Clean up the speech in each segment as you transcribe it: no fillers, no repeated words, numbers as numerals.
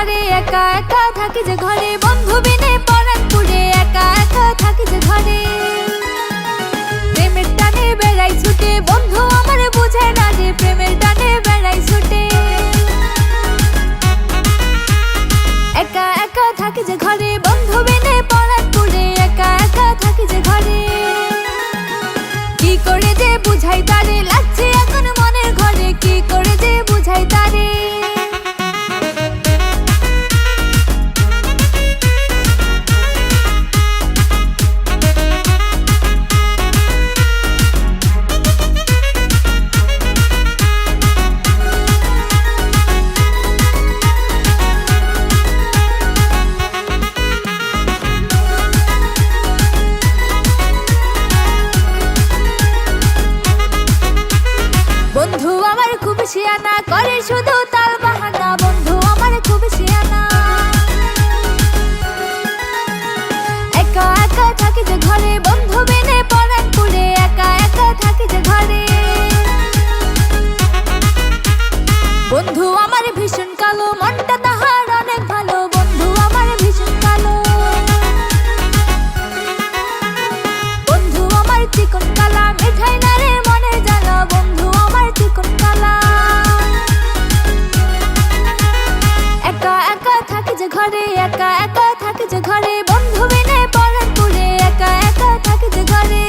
ঘরে একা একা থাকি যে ঘরে বন্ধু বিনে পরাণ পুড়ে একা একা থাকি যে ঘরে প্রেমের টানে বেড়াই ছুটে বন্ধু আমার বুঝে না যে প্রেমের টানে বেড়াই ছুটে একা একা থাকি যে ঘরে বন্ধু বিনে পরাণ পুড়ে একা একা থাকি যে ঘরে কি করে যে বুঝাই তারে লাগছে এখন মনের ঘরে কি করে যে বুঝাই তারে বন্ধু আমার খুব শিয়ানা করে শুধু তাল বাহানা বন্ধু আমার খুব শিয়ানা একা একা থাকি যে ঘরে বন্ধু বিনে পরাণ পুড়ে একা একা থাকি যে ঘরে বন্ধু আমার ভীষণ কালো মনটা তাহার অনেক ভালো বন্ধু আমার ভীষণ কালো বন্ধু আমার চিকন কালা মিঠাই না রে মনে জ্বালা বন্ধু চিকন কালা একা একা থাকি যে ঘরে একা একা থাকি যে ঘরে বন্ধু বিনে পরাণ পুড়ে একা একা থাকি যে ঘরে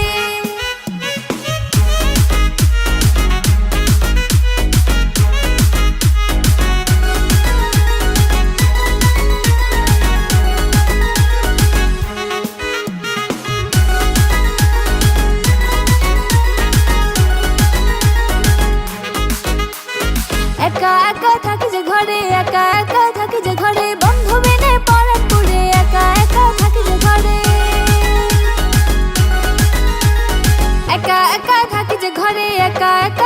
একা একা থাকি যে ঘরে একা একা থাকি যে ঘরে বন্ধু বিনে পরাণ পুড়ে একা একা থাকি যে ঘরে একা একা থাকি যে ঘরে একা একা